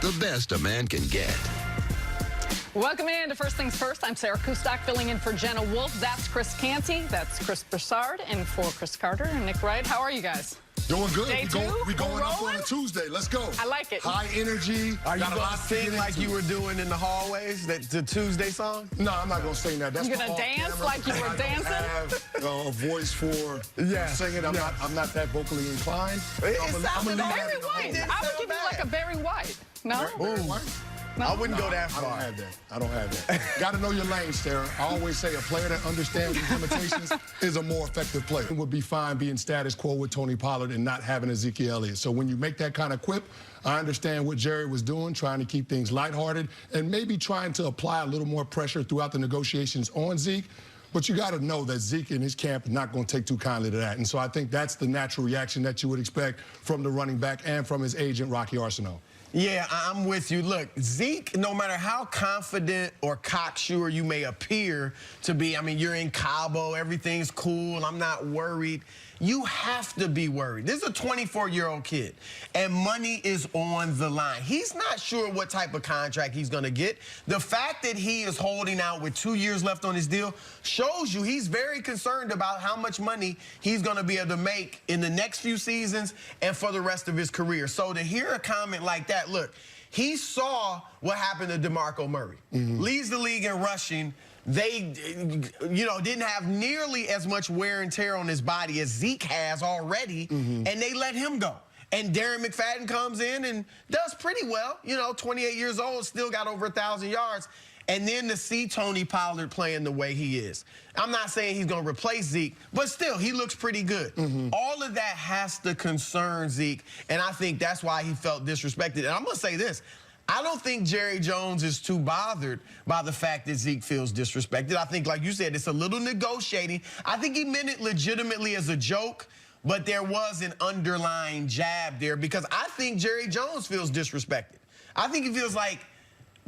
the best a man can get. Welcome in to First Things First. I'm Sarah Kustak, filling in for Jenna Wolf. That's Chris Canty. That's Chris Broussard. And for Chris Carter and Nick Wright. How are you guys? Doing good. We going up on a Tuesday. Let's go. I like it. High energy. Are you going to sing like you were doing in the hallways, the Tuesday song? No, I'm not going to sing that. That's you going to dance camera. like you were dancing? I have a voice for singing. I'm not that vocally inclined. It sounded Barry White. I would give you like a Barry White. No? Barry White? No, I wouldn't go that far. I don't have that. Got to know your lane, Sarah. I always say a player that understands his limitations is a more effective player. It would be fine being status quo with Tony Pollard and not having Ezekiel Elliott. So when you make that kind of quip, I understand what Jerry was doing, trying to keep things lighthearted and maybe trying to apply a little more pressure throughout the negotiations on Zeke. But you got to know that Zeke and his camp are not going to take too kindly to that. And so I think that's the natural reaction that you would expect from the running back and from his agent, Rocky Arsenault. Yeah, I'm with you. Look, Zeke, no matter how confident or cocksure you may appear to be, I mean, you're in Cabo, everything's cool, I'm not worried. You have to be worried. This is a 24-year-old kid, and money is on the line. He's not sure what type of contract he's going to get. The fact that he is holding out with 2 years left on his deal shows you he's very concerned about how much money he's going to be able to make in the next few seasons and for the rest of his career. So to hear a comment like that, look, he saw what happened to DeMarco Murray. Leads the league in rushing. They, didn't have nearly as much wear and tear on his body as Zeke has already, and they let him go. And Darren McFadden comes in and does pretty well. 28 years old, still got over 1,000 yards. And then to see Tony Pollard playing the way he is. I'm not saying he's going to replace Zeke, but still, he looks pretty good. All of that has to concern Zeke, and I think that's why he felt disrespected. And I'm going to say this. I don't think Jerry Jones is too bothered by the fact that Zeke feels disrespected. I think, like you said, it's a little negotiating. I think he meant it legitimately as a joke, but there was an underlying jab there because I think Jerry Jones feels disrespected. I think he feels like,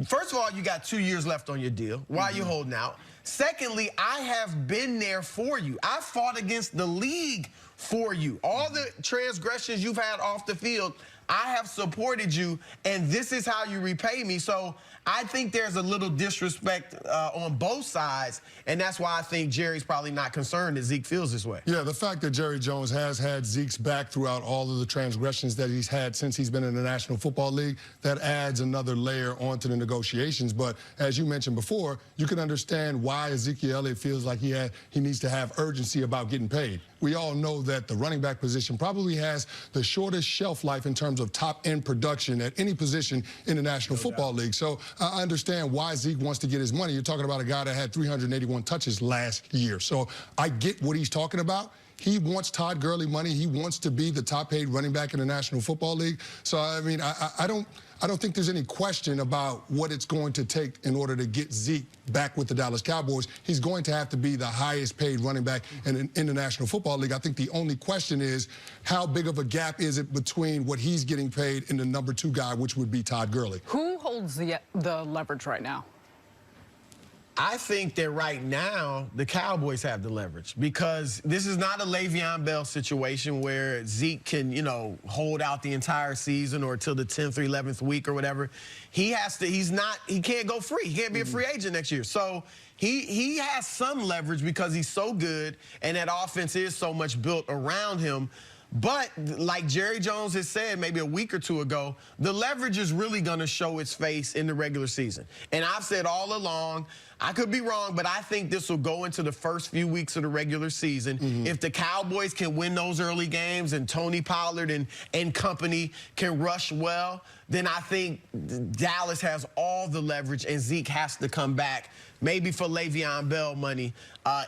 first of all, you got 2 years left on your deal. Why are you holding out? Secondly, I have been there for you. I fought against the league for you. All the transgressions you've had off the field, I have supported you, and this is how you repay me. So I think there's a little disrespect on both sides, and that's why I think Jerry's probably not concerned that Zeke feels this way. Yeah, the fact that Jerry Jones has had Zeke's back throughout all of the transgressions that he's had since he's been in the National Football League, that adds another layer onto the negotiations. But as you mentioned before, you can understand why Ezekiel Elliott feels like he needs to have urgency about getting paid. We all know that the running back position probably has the shortest shelf life in terms of top-end production at any position in the National Football League. So I understand why Zeke wants to get his money. You're talking about a guy that had 381 touches last year. So I get what he's talking about. He wants Todd Gurley money. He wants to be the top-paid running back in the National Football League. So, I mean, I don't think there's any question about what it's going to take in order to get Zeke back with the Dallas Cowboys. He's going to have to be the highest-paid running back in the National Football League. I think the only question is how big of a gap is it between what he's getting paid and the number 2 guy, which would be Todd Gurley. Who holds the leverage right now? I think that right now the Cowboys have the leverage because this is not a Le'Veon Bell situation where Zeke can, hold out the entire season or till the 10th or 11th week or whatever. He can't go free. He can't be a free agent next year. So he has some leverage because he's so good and that offense is so much built around him. But like Jerry Jones has said maybe a week or two ago, the leverage is really going to show its face in the regular season. And I've said all along, I could be wrong, but I think this will go into the first few weeks of the regular season. If the Cowboys can win those early games and Tony Pollard and company can rush well, then I think Dallas has all the leverage and Zeke has to come back, maybe for Le'Veon Bell money.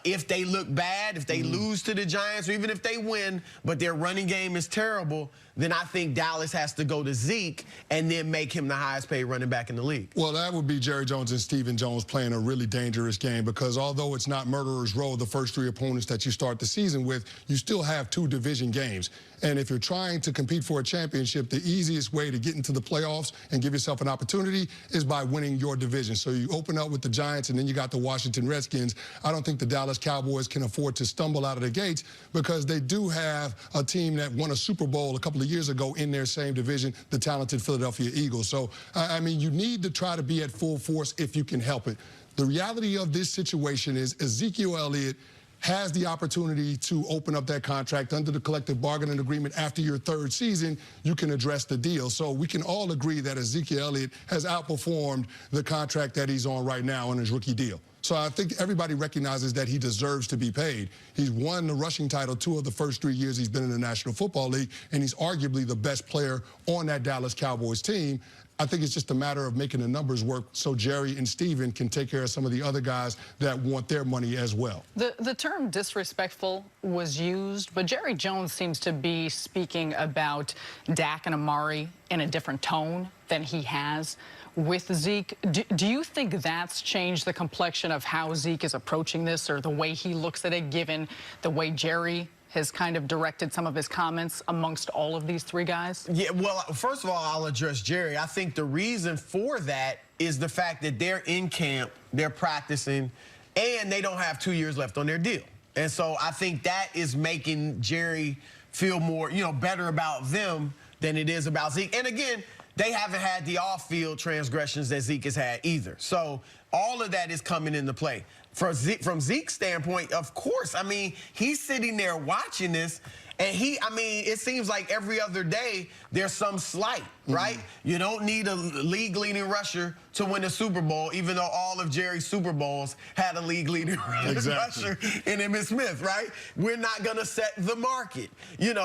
If they look bad, if they lose to the Giants, or even if they win, but their running game is terrible, then I think Dallas has to go to Zeke and then make him the highest paid running back in the league. Well, that would be Jerry Jones and Stephen Jones playing a really dangerous game because although it's not murderer's row, the first 3 opponents that you start the season with, you still have 2 division games. And if you're trying to compete for a championship, the easiest way to get into the playoffs and give yourself an opportunity is by winning your division. So you open up with the Giants and then you got the Washington Redskins. I don't think the Dallas Cowboys can afford to stumble out of the gates because they do have a team that won a Super Bowl a couple of couple of years ago in their same division, the talented Philadelphia Eagles. So, I mean, you need to try to be at full force if you can help it. The reality of this situation is Ezekiel Elliott has the opportunity to open up that contract under the collective bargaining agreement. After your third season, you can address the deal. So we can all agree that Ezekiel Elliott has outperformed the contract that he's on right now on his rookie deal. So I think everybody recognizes that he deserves to be paid. He's won the rushing title 2 of the first 3 years he's been in the National Football League, and he's arguably the best player on that Dallas Cowboys team. I think it's just a matter of making the numbers work so Jerry and Steven can take care of some of the other guys that want their money as well. The term disrespectful was used, but Jerry Jones seems to be speaking about Dak and Amari in a different tone than he has with Zeke. Do you think that's changed the complexion of how Zeke is approaching this, or the way he looks at it, given the way Jerry has kind of directed some of his comments amongst all of these 3 guys? Yeah, well, first of all, I'll address Jerry. I think the reason for that is the fact that they're in camp, they're practicing, and they don't have 2 years left on their deal. And so I think that is making Jerry feel more, better about them than it is about Zeke. And again, they haven't had the off-field transgressions that Zeke has had either. So all of that is coming into play. From Zeke's standpoint, of course, I mean, he's sitting there watching this, and it seems like every other day there's some slight, right? You don't need a league-leading rusher to win a Super Bowl, even though all of Jerry's Super Bowls had a league-leading rusher in Emmitt Smith, right? We're not going to set the market.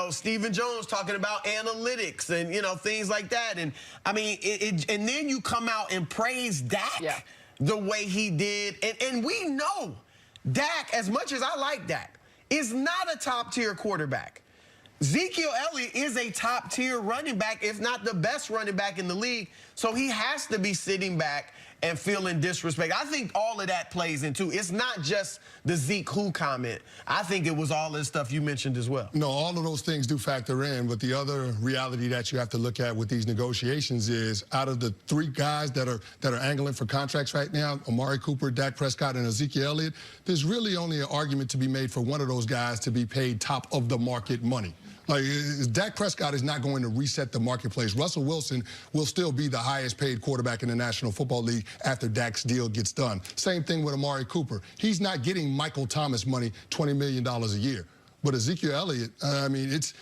Stephen Jones talking about analytics and, things like that. And, I mean, and then you come out and praise Dak. Yeah. The way he did. And we know Dak, as much as I like Dak, is not a top-tier quarterback. Ezekiel Elliott is a top-tier running back, if not the best running back in the league. So he has to be sitting back and feeling disrespect. I think all of that plays into. It's not just the Zeke who comment. I think it was all this stuff you mentioned as well. No, all of those things do factor in, but the other reality that you have to look at with these negotiations is, out of the 3 guys that are angling for contracts right now, Amari Cooper, Dak Prescott, and Ezekiel Elliott, there's really only an argument to be made for one of those guys to be paid top of the market money. Like, Dak Prescott is not going to reset the marketplace. Russell Wilson will still be the highest paid quarterback in the National Football League after Dak's deal gets done. Same thing with Amari Cooper. He's not getting Michael Thomas money, $20 million a year. But Ezekiel Elliott, I mean, it's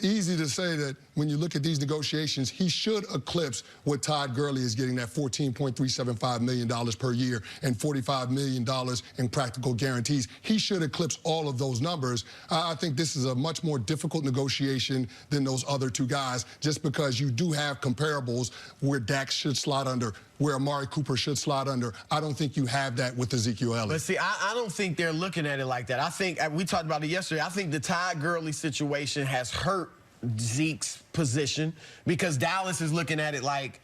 easy to say that when you look at these negotiations, he should eclipse what Todd Gurley is getting, that $14.375 million per year and $45 million in practical guarantees. He should eclipse all of those numbers. I think this is a much more difficult negotiation than those other 2 guys, just because you do have comparables where Dak should slot under, where Amari Cooper should slot under. I don't think you have that with Ezekiel Elliott. But see, I don't think they're looking at it like that. I think, we talked about it yesterday, I think the Todd Gurley situation has hurt Zeke's position, because Dallas is looking at it like,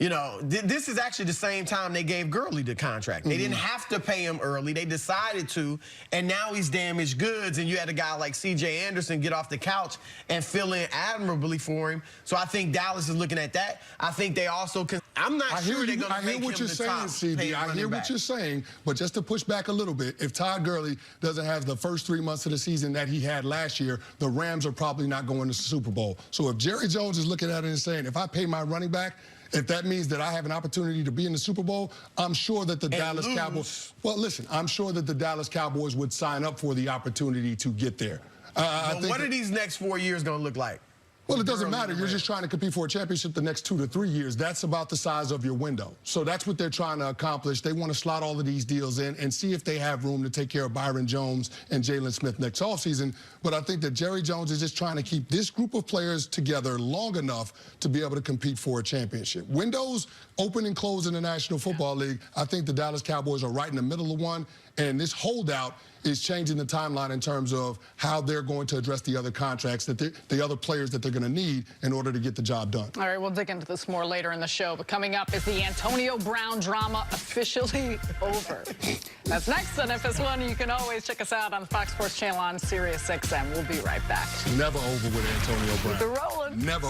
this is actually the same time they gave Gurley the contract. They didn't have to pay him early. They decided to, and now he's damaged goods, and you had a guy like C.J. Anderson get off the couch and fill in admirably for him. So I think Dallas is looking at that. I think they also can. I'm not sure they're going to make him the top paid running back. I hear what you're saying, but just to push back a little bit, if Todd Gurley doesn't have the first 3 months of the season that he had last year, the Rams are probably not going to the Super Bowl. So if Jerry Jones is looking at it and saying, if I pay my running back, if that means that I have an opportunity to be in the Super Bowl, I'm sure that the Dallas Cowboys, I'm sure that the Dallas Cowboys would sign up for the opportunity to get there. What are these next 4 years going to look like? Well, it doesn't matter. You're just trying to compete for a championship the next 2 to 3 years. That's about the size of your window. So that's what they're trying to accomplish. They want to slot all of these deals in and see if they have room to take care of Byron Jones and Jalen Smith next offseason. But I think that Jerry Jones is just trying to keep this group of players together long enough to be able to compete for a championship. Windows open and close in the National Football League. I think the Dallas Cowboys are right in the middle of one. And this holdout is changing the timeline in terms of how they're going to address the other contracts, that the other players that they're going to need in order to get the job done. All right, we'll dig into this more later in the show. But coming up, is the Antonio Brown drama officially over? That's next on FS1. You can always check us out on the Fox Sports Channel on Sirius XM. We'll be right back. Never over with Antonio Brown. Keep it rolling. Never.